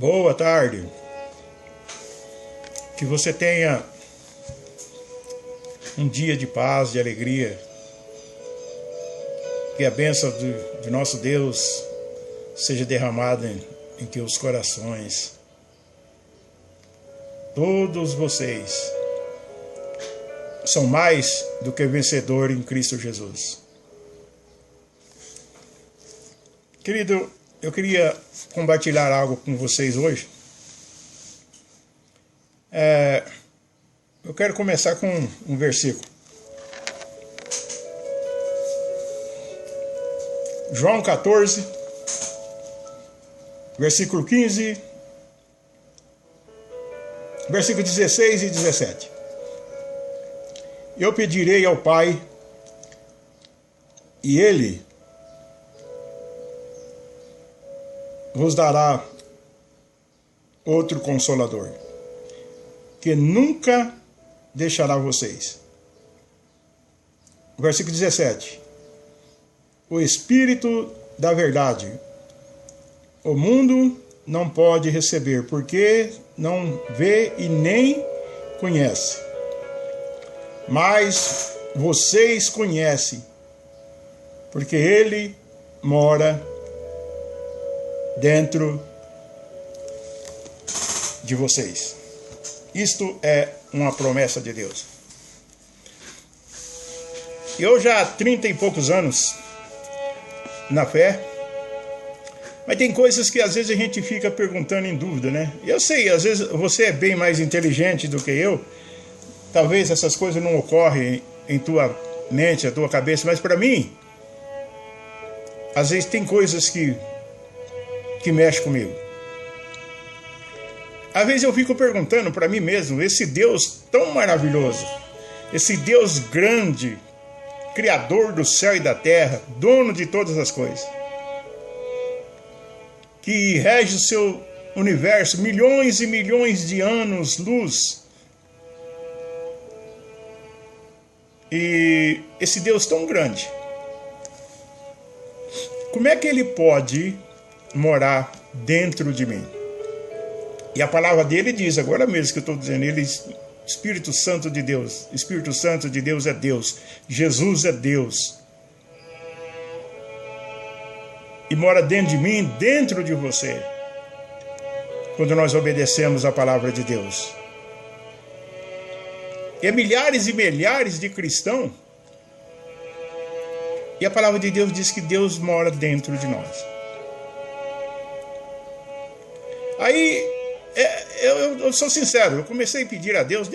Boa tarde. Que você tenha um dia de paz, de alegria. Que a bênção de nosso Deus seja derramada em teus corações. Todos vocês são mais do que vencedores em Cristo Jesus. Querido, eu queria compartilhar algo com vocês hoje. Eu quero começar com um versículo. João 14, versículo 15, versículo 16 e 17. Eu pedirei ao Pai, e Ele vos dará outro Consolador, que nunca deixará vocês. Versículo 17. O Espírito da verdade, o mundo não pode receber, porque não vê e nem conhece. Mas vocês conhecem, porque Ele mora dentro de vocês. Isto é uma promessa de Deus. Eu já há 30 e poucos anos na fé, mas tem coisas que às vezes a gente fica perguntando em dúvida, né? Eu sei, às vezes você é bem mais inteligente do que eu, talvez essas coisas não ocorrem em tua mente, na tua cabeça, mas para mim, às vezes tem coisas que mexem comigo. Às vezes eu fico perguntando para mim mesmo, esse Deus tão maravilhoso, esse Deus grande, Criador do céu e da terra, dono de todas as coisas, que rege o seu universo, milhões e milhões de anos-luz. E esse Deus tão grande, como é que Ele pode morar dentro de mim? E a palavra dele diz, agora mesmo que eu estou dizendo, Ele, Espírito Santo de Deus, Espírito Santo de Deus é Deus, Jesus é Deus, e mora dentro de mim, dentro de você, quando nós obedecemos a palavra de Deus. E milhares e milhares de cristãos, e a palavra de Deus diz que Deus mora dentro de nós. Aí, eu sou sincero, eu comecei a pedir a Deus,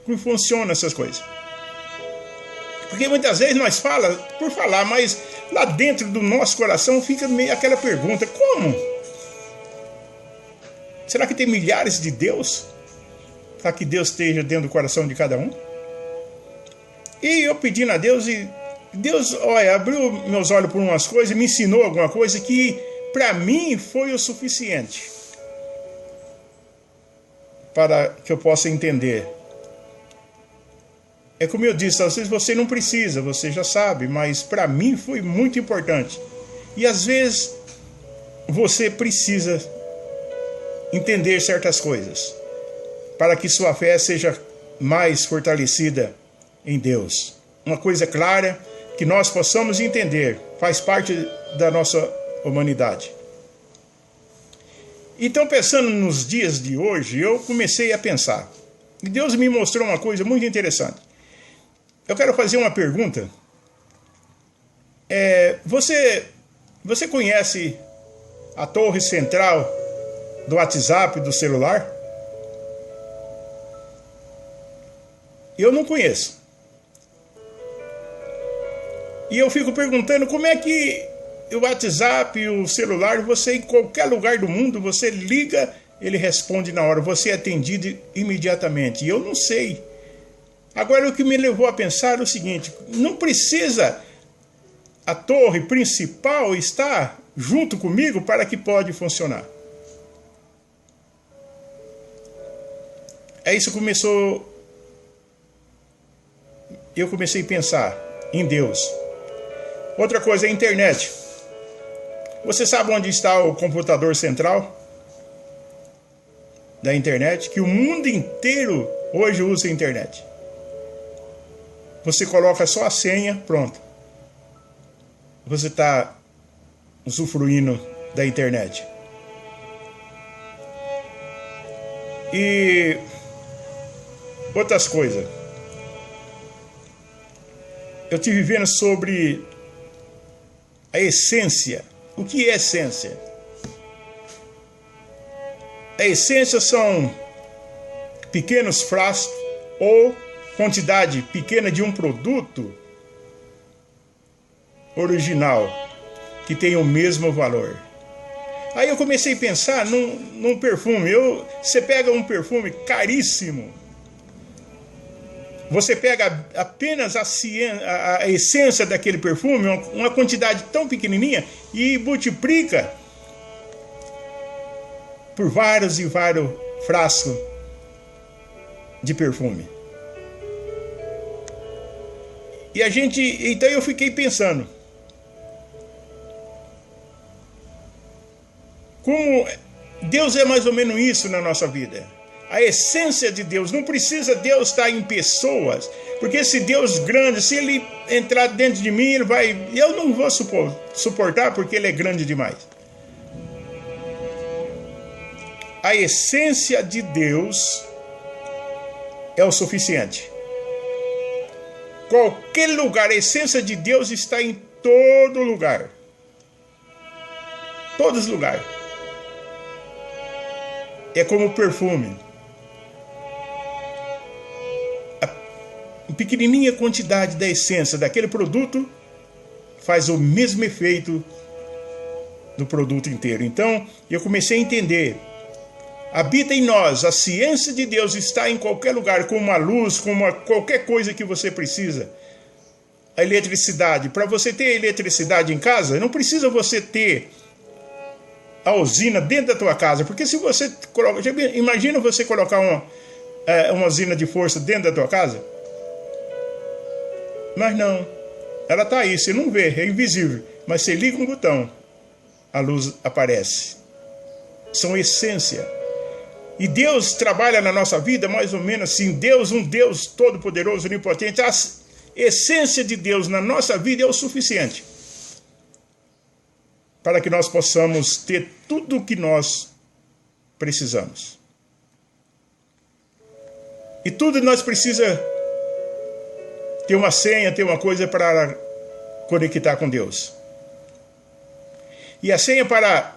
como funciona essas coisas? Porque muitas vezes nós falamos por falar, mas lá dentro do nosso coração fica meio aquela pergunta, como? Será que tem milhares de Deus? Para que Deus esteja dentro do coração de cada um? E eu pedindo a Deus, e Deus, olha, abriu meus olhos por umas coisas, me ensinou alguma coisa que para mim foi o suficiente para que eu possa entender. É como eu disse, às vezes você não precisa, você já sabe, mas para mim foi muito importante. E às vezes você precisa entender certas coisas para que sua fé seja mais fortalecida em Deus. Uma coisa clara que nós possamos entender, faz parte da nossa humanidade. Então, pensando nos dias de hoje, eu comecei a pensar. E Deus me mostrou uma coisa muito interessante. Eu quero fazer uma pergunta. Você conhece a torre central do WhatsApp, do celular? Eu não conheço. E eu fico perguntando como é que o WhatsApp, o celular, você em qualquer lugar do mundo, você liga, ele responde na hora, você é atendido imediatamente. E eu não sei. Agora o que me levou a pensar é o seguinte, não precisa a torre principal estar junto comigo para que pode funcionar. Aí isso começou, eu comecei a pensar em Deus. Outra coisa é a internet. Você sabe onde está o computador central? da internet, que o mundo inteiro hoje usa a internet. Você coloca só a senha, pronto. Você está usufruindo da internet. E outras coisas. Eu estive vendo sobre a essência. O que é essência? A essência são pequenos frascos ou quantidade pequena de um produto original que tem o mesmo valor. Aí eu comecei a pensar num perfume. Você pega um perfume caríssimo, você pega apenas a essência daquele perfume, uma quantidade tão pequenininha, e multiplica por vários e vários frascos de perfume. Então eu fiquei pensando, como Deus é mais ou menos isso na nossa vida. A essência de Deus, não precisa Deus estar em pessoas, porque esse Deus grande, se ele entrar dentro de mim, eu não vou suportar, porque ele é grande demais. A essência de Deus é o suficiente. Qualquer lugar, a essência de Deus está em todo lugar. Todos os lugares. É como perfume. A pequenininha quantidade da essência daquele produto faz o mesmo efeito do produto inteiro. Então, eu comecei a entender. Habita em nós, a ciência de Deus está em qualquer lugar, como uma luz, como qualquer coisa que você precisa. A eletricidade. Para você ter eletricidade em casa, não precisa você ter a usina dentro da tua casa, porque se você coloca, imagina você colocar uma usina de força dentro da tua casa, mas não, ela está aí, você não vê, é invisível, mas você liga um botão, a luz aparece. São essência. E Deus trabalha na nossa vida mais ou menos assim. Deus, um Deus todo-poderoso, onipotente. A essência de Deus na nossa vida é o suficiente para que nós possamos ter tudo o que nós precisamos. E tudo nós precisamos ter uma senha, ter uma coisa para conectar com Deus. E a senha para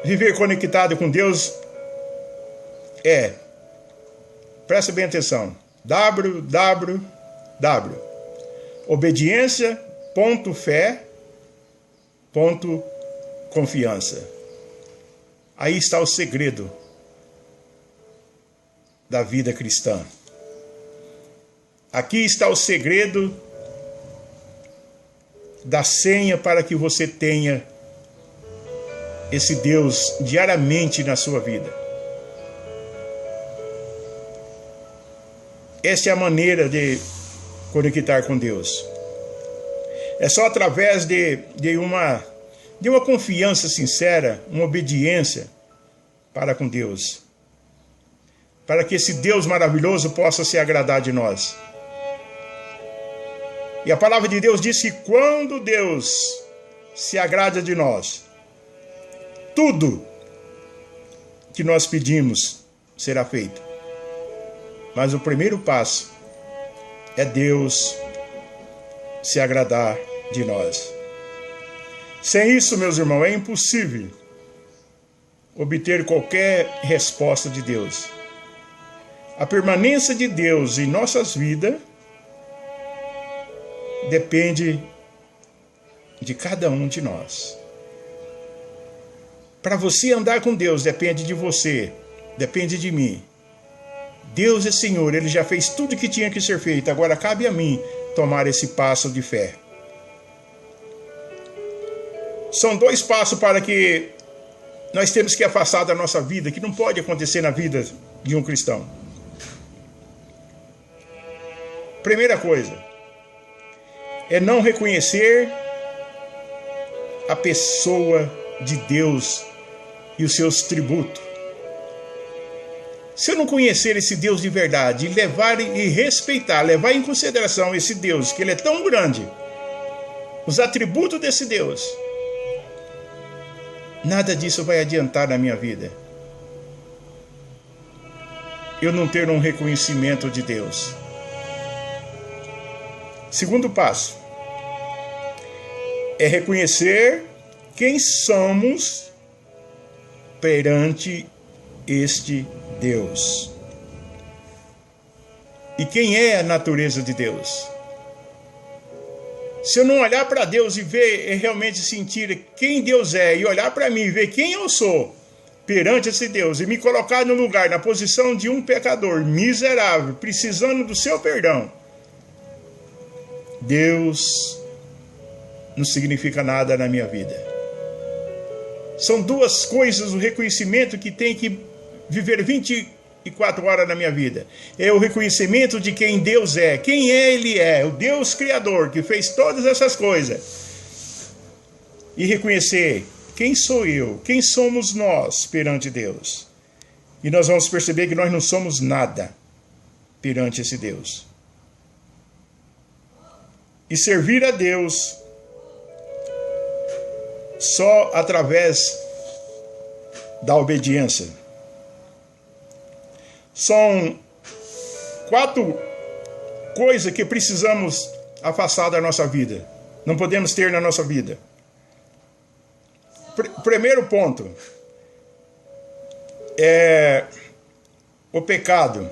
viver conectado com Deus presta bem atenção, obediência.fé.confiança. Aí está o segredo da vida cristã. Aqui está o segredo da senha para que você tenha esse Deus diariamente na sua vida. Essa é a maneira de conectar com Deus. É só através de uma confiança sincera, uma obediência para com Deus. Para que esse Deus maravilhoso possa se agradar de nós. E a palavra de Deus diz que quando Deus se agrada de nós, tudo que nós pedimos será feito. Mas o primeiro passo é Deus se agradar de nós. Sem isso, meus irmãos, é impossível obter qualquer resposta de Deus. A permanência de Deus em nossas vidas depende de cada um de nós. Para você andar com Deus, depende de você, depende de mim. Deus é Senhor, Ele já fez tudo o que tinha que ser feito. Agora cabe a mim tomar esse passo de fé. São 2 passos para que nós temos que afastar da nossa vida, que não pode acontecer na vida de um cristão. Primeira coisa, é não reconhecer a pessoa de Deus e os seus tributos. Se eu não conhecer esse Deus de verdade, levar e respeitar, levar em consideração esse Deus, que ele é tão grande, os atributos desse Deus, nada disso vai adiantar na minha vida. Eu não ter um reconhecimento de Deus. Segundo passo é reconhecer quem somos perante este Deus. E quem é a natureza de Deus? Se eu não olhar para Deus e ver e realmente sentir quem Deus é, e olhar para mim e ver quem eu sou perante esse Deus, e me colocar no lugar, na posição de um pecador miserável, precisando do seu perdão, Deus não significa nada na minha vida. São duas coisas, o reconhecimento que tem que viver 24 horas na minha vida. É o reconhecimento de quem Deus é, quem Ele é, o Deus Criador, que fez todas essas coisas. E reconhecer quem sou eu, quem somos nós perante Deus. E nós vamos perceber que nós não somos nada perante esse Deus. E servir a Deus só através da obediência. São 4 coisas que precisamos afastar da nossa vida. Não podemos ter na nossa vida. Primeiro ponto é o pecado.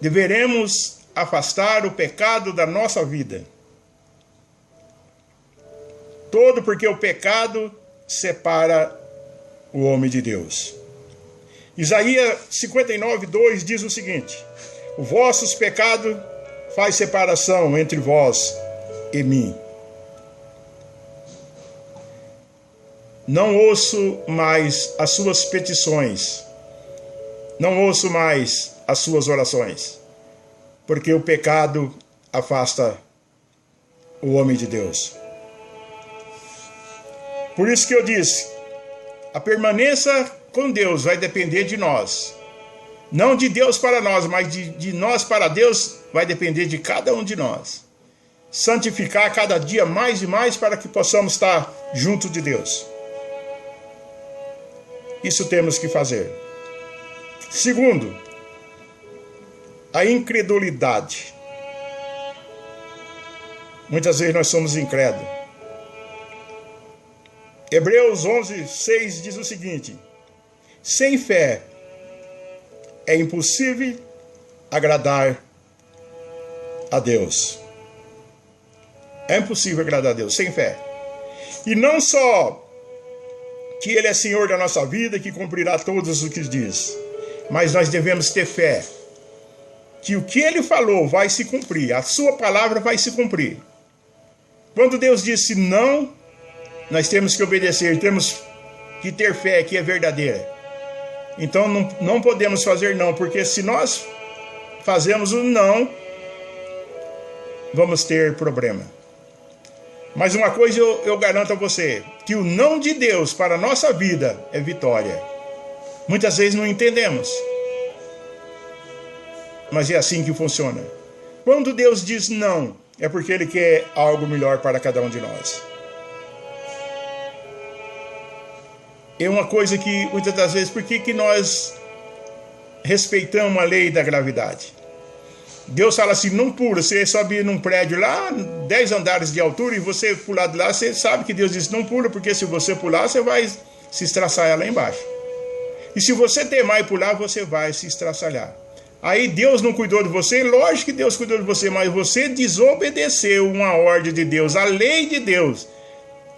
Deveremos afastar o pecado da nossa vida. Todo porque o pecado separa o homem de Deus. Isaías 59:2 diz o seguinte: os vossos pecados faz separação entre vós e mim. Não ouço mais as suas petições, não ouço mais as suas orações, porque o pecado afasta o homem de Deus. Por isso que eu disse, a permanência com Deus vai depender de nós. Não de Deus para nós, mas de nós para Deus vai depender de cada um de nós. Santificar cada dia mais e mais para que possamos estar junto de Deus. Isso temos que fazer. Segundo, a incredulidade. Muitas vezes nós somos incrédulos. Hebreus 11:6 diz o seguinte: sem fé é impossível agradar a Deus. É impossível agradar a Deus sem fé. E não só que Ele é Senhor da nossa vida, que cumprirá todos o que diz, mas nós devemos ter fé que o que Ele falou vai se cumprir, a sua palavra vai se cumprir. Quando Deus disse não, nós temos que obedecer, temos que ter fé que é verdadeira. Então não podemos fazer não, porque se nós fazemos o não, vamos ter problema. Mas uma coisa eu garanto a você, que o não de Deus para a nossa vida é vitória. Muitas vezes não entendemos, mas é assim que funciona. Quando Deus diz não, é porque Ele quer algo melhor para cada um de nós. É uma coisa que, muitas das vezes, por que nós respeitamos a lei da gravidade? Deus fala assim, não pula, você sobe num prédio lá, 10 andares de altura, e você pular de lá, você sabe que Deus disse, não pula, porque se você pular, você vai se estraçalhar lá embaixo. E se você temar e pular, você vai se estraçalhar. Aí Deus não cuidou de você, lógico que Deus cuidou de você, mas você desobedeceu uma ordem de Deus, a lei de Deus,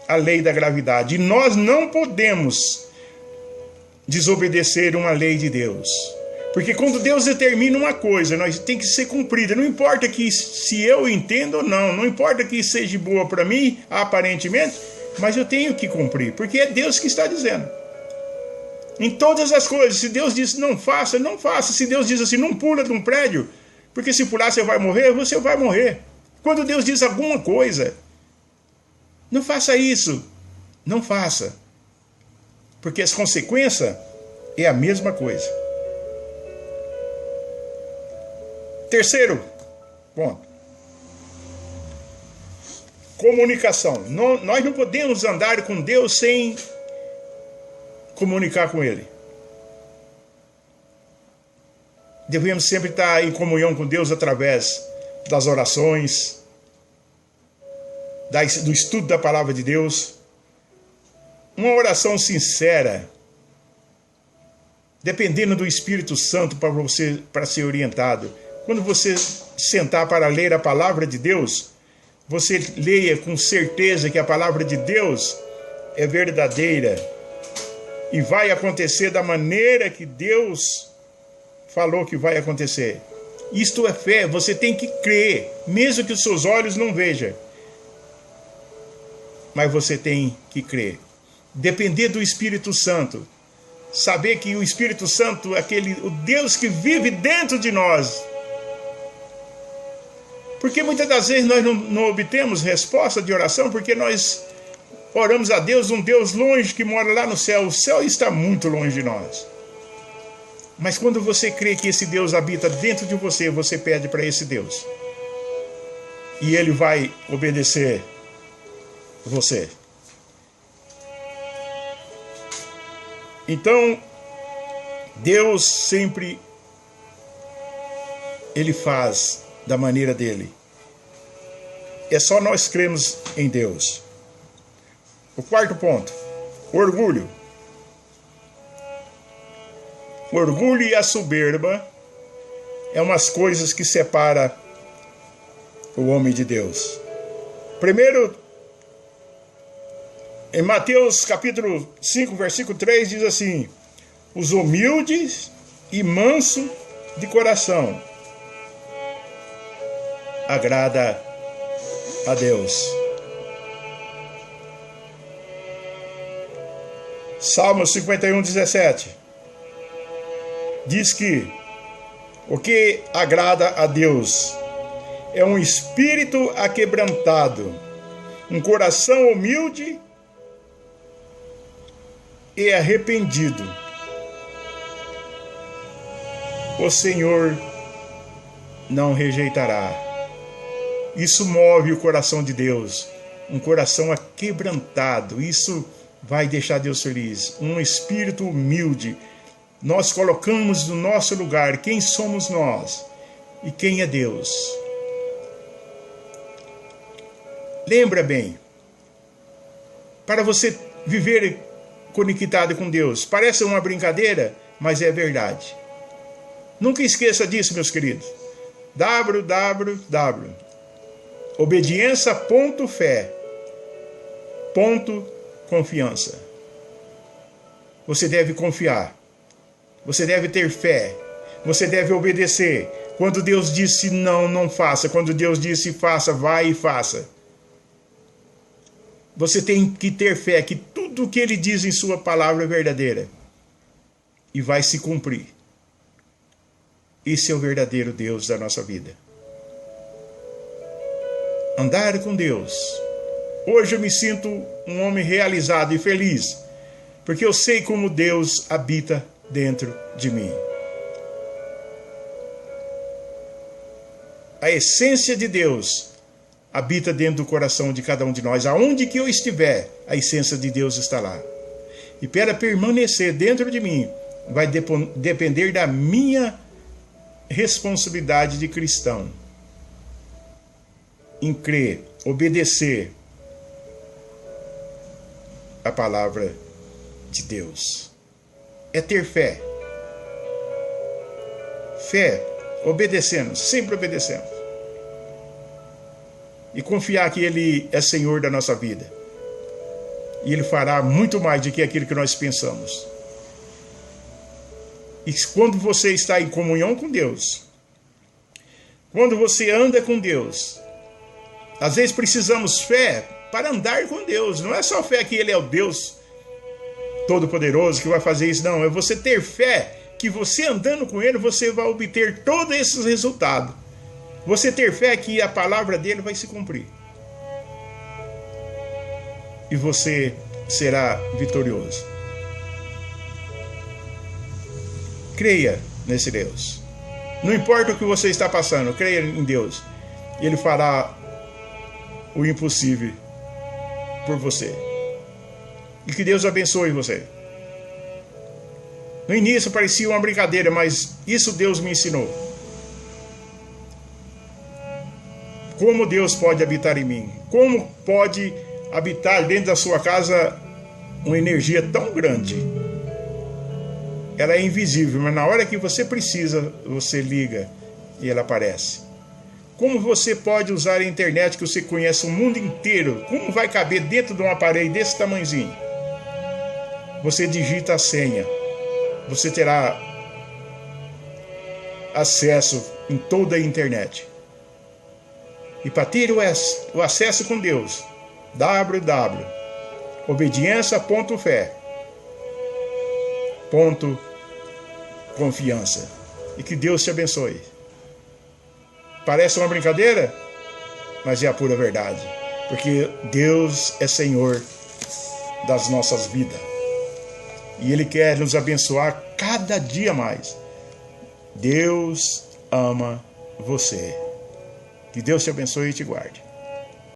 a lei da gravidade. E nós não podemos desobedecer uma lei de Deus. Porque quando Deus determina uma coisa, nós tem que ser cumprida. Não importa que se eu entendo ou não, não importa que seja boa para mim, aparentemente, mas eu tenho que cumprir, porque é Deus que está dizendo. Em todas as coisas, se Deus diz não faça, não faça. Se Deus diz assim, não pula de um prédio, porque se pular você vai morrer, você vai morrer. Quando Deus diz alguma coisa, não faça isso, não faça. Porque as consequências é a mesma coisa. Terceiro ponto. Comunicação. Nós não podemos andar com Deus sem comunicar com Ele. Devemos sempre estar em comunhão com Deus através das orações, do estudo da palavra de Deus. Uma oração sincera, dependendo do Espírito Santo para ser orientado. Quando você sentar para ler a palavra de Deus, você leia com certeza que a palavra de Deus é verdadeira e vai acontecer da maneira que Deus falou que vai acontecer. Isto é fé, você tem que crer, mesmo que os seus olhos não vejam. Mas você tem que crer. Depender do Espírito Santo. Saber que o Espírito Santo é o Deus que vive dentro de nós. Porque muitas das vezes nós não obtemos resposta de oração porque nós oramos a Deus, um Deus longe que mora lá no céu. O céu está muito longe de nós. Mas quando você crê que esse Deus habita dentro de você, você pede para esse Deus. E Ele vai obedecer você. Então, Deus sempre, Ele faz da maneira dele. É só nós cremos em Deus. O quarto ponto, orgulho. O orgulho e a soberba é umas coisas que separam o homem de Deus. Primeiro, em Mateus capítulo 5, versículo 3, diz assim: os humildes e manso de coração agrada a Deus. Salmo 51, 17 diz que o que agrada a Deus é um espírito aquebrantado, um coração humilde e arrependido. O Senhor não rejeitará. Isso move o coração de Deus, um coração aquebrantado. Isso vai deixar Deus feliz. Um espírito humilde. Nós colocamos no nosso lugar quem somos nós e quem é Deus. Lembra bem, para você viver conectado com Deus, parece uma brincadeira, mas é verdade. Nunca esqueça disso, meus queridos. www.obediência.fé.confiança. Você deve confiar. Você deve ter fé. Você deve obedecer. Quando Deus disse não, não faça. Quando Deus disse faça, vai e faça. Você tem que ter fé que tudo o que Ele diz em sua palavra é verdadeira. E vai se cumprir. Esse é o verdadeiro Deus da nossa vida. Andar com Deus. Hoje eu me sinto um homem realizado e feliz. Porque eu sei como Deus habita dentro de mim. A essência de Deus habita dentro do coração de cada um de nós. Aonde que eu estiver, a essência de Deus está lá. E para permanecer dentro de mim, vai depender da minha responsabilidade de cristão. Em crer, obedecer a palavra de Deus. É ter fé. Fé, obedecendo, sempre obedecendo. E confiar que Ele é Senhor da nossa vida. E Ele fará muito mais do que aquilo que nós pensamos. E quando você está em comunhão com Deus, quando você anda com Deus, às vezes precisamos fé para andar com Deus. Não é só fé que Ele é o Deus Todo-Poderoso que vai fazer isso, não. É você ter fé que você andando com Ele, você vai obter todos esses resultados. Você ter fé que a palavra dele vai se cumprir. E você será vitorioso. Creia nesse Deus. Não importa o que você está passando, creia em Deus. Ele fará o impossível por você. E que Deus abençoe você. No início parecia uma brincadeira, mas isso Deus me ensinou. Como Deus pode habitar em mim? Como pode habitar dentro da sua casa uma energia tão grande? Ela é invisível, mas na hora que você precisa, você liga e ela aparece. Como você pode usar a internet que você conhece o mundo inteiro? Como vai caber dentro de um aparelho desse tamanhozinho? Você digita a senha. Você terá acesso em toda a internet. E para ter o acesso com Deus, www.obediência.fé. Confiança. E que Deus te abençoe. Parece uma brincadeira, mas é a pura verdade. Porque Deus é Senhor das nossas vidas. E Ele quer nos abençoar cada dia mais. Deus ama você. Que Deus te abençoe e te guarde.